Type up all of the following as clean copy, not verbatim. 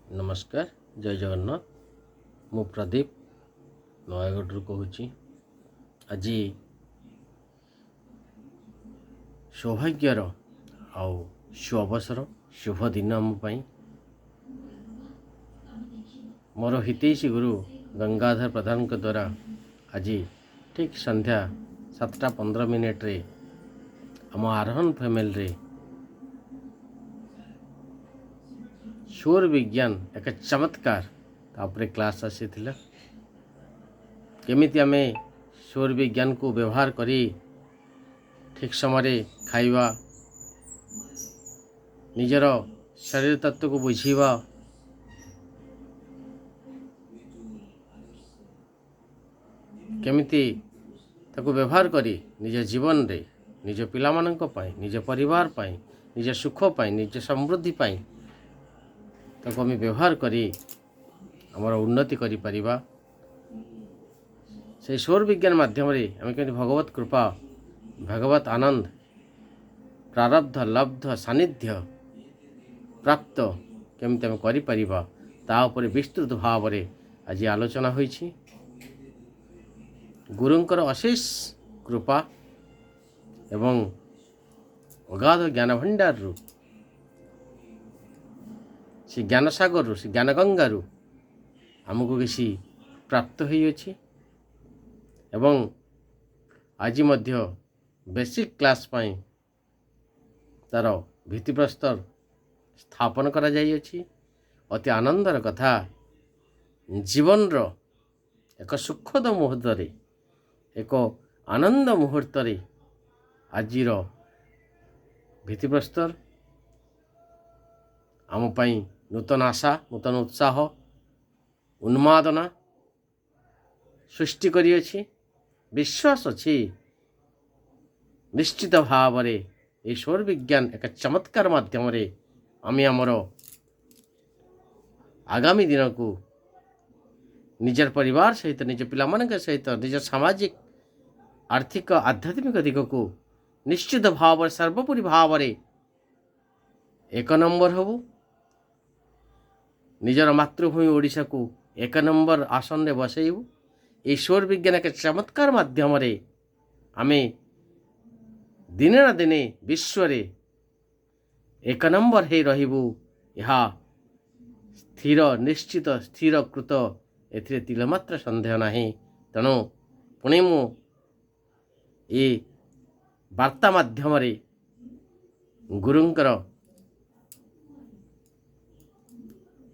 नमस्कार जय जगन्नाथ मु प्रदीप नयगढ़ कहूँ आज सौभाग्यर आउ सुअवसर शुभ दिन आमपाई मोर हितैषी गुरु गंगाधर प्रधान द्वारा आज ठीक संध्या 7:15 रे आम आरोहण फैमिली रे सौर विज्ञान एक चमत्कार तापर क्लास आसी केमिति आमे सौर विज्ञान को व्यवहार करी ठीक समय खाइबा निजर शरीर तत्व को बुझीबा केमिति ताको व्यवहार करी निज जीवन रे निज पिलामानंक पाई निज परिवार पाई निज सुख पाई निज समृद्धि पाई ताको आमे व्यवहार करी आमर उन्नति करि परिबा से सौर विज्ञान माध्यम रे आमे केमिति भगवत कृपा भगवत आनंद प्रारब्ध लब्ध सानिध्य प्राप्त केमिति आमे करि परिबा ता उपरे विस्तृत भाव रे आज आलोचना होईछि। गुरुंकर अशेष कृपा एवं अगाध ज्ञान भंडार रु से ज्ञान सागर रु से ज्ञान गंगा रु आमको किसी प्राप्त होइछि एवं आज मध्य बेसिक क्लास पाई तार भित्तिप्रस्तर स्थापन करा जाइछि। अति आनंदर कथा जीवन रो एक सुखद मुहूर्त रे एक आनंद मुहूर्त रे आजिर भित्तिप्रस्तर आम पाई नूतन आशा नूतन उत्साह उन्मादना सृष्टि करियछि। विश्वास अछि निश्चित भाव रे ये सौर विज्ञान एक चमत्कार माध्यम रे आमी आमर आगामी दिन को निजर परिवार सहित निज पिलामानक सहित निज सामाजिक आर्थिक आध्यात्मिक दिग को निश्चित भाव सर्वोपरि भाव रे एक नंबर हबु। निजर मातृभूमि ओडिशा को एक नंबर आसन रे बसैबु। ये सौर विज्ञान एक चमत्कार माध्यम रे आमे दिने ना दिने विश्व रे एक नंबर हे रहिबु यहा स्थिर निश्चित स्थिर कृत एथिरे तिलमात्र संदेह नाही। तेणु पुणे मु ये वार्ता माध्यम रे गुरुंकर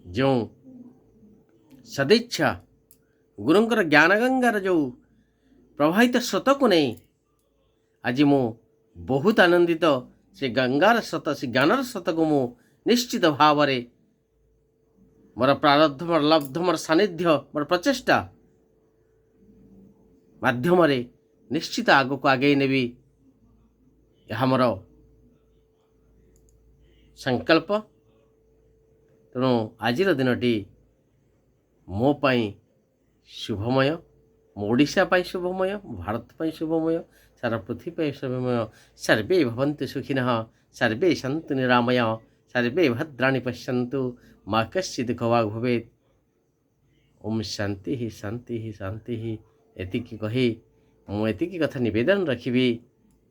जो सदिच्छा गुरुंकर ज्ञान गंगार जो प्रवाहित स्रोत को नहीं आज मु बहुत आनंदित से गंगार स्रोत से ज्ञानर स्रोत को मु निश्चित भाव रे मोर प्रारब्ध मोर लब्ध मोर सानिध्य मोर प्रचेष्टा माध्यम रे निश्चित आग को आगे नेबी यह मोर संकल्प। तेणु आज दिनटी मो पाई शुभमय मो ओडिशा पाई शुभमय भारत पाई शुभमय सारा पृथ्वी पाई शुभमय। सर्वे भवन्तु सुखिनः सर्वे सन्तु निरामया सर्वे भद्राणि पश्यन्तु मा कश्चित् दुःखभाग् भवेत्। ओम शांति ही शांति ही शांति ही एतिकी कही मु एतिकी कथा निवेदन रखिबी।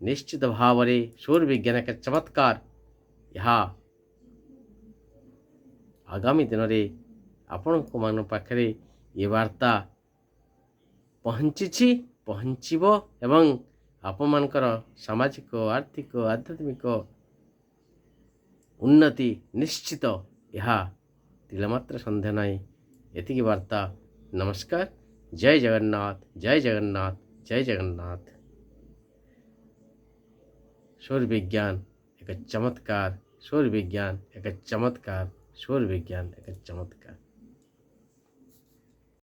निश्चित भाव रे सौर विज्ञान का चमत्कार यहाँ आगामी दिन में आपण मान पाखरे ये वार्ता पहुँची पहुँचब एवं आपण मानकर सामाजिक आर्थिक आध्यात्मिक उन्नति निश्चित यह तिलमात्र संदेह नहीं। एतिकी वार्ता। नमस्कार जय जगन्नाथ जय जगन्नाथ जय जगन्नाथ। सौर विज्ञान एक चमत्कार सौर विज्ञान एक चमत्कार सौर विज्ञान एक चमत्कार।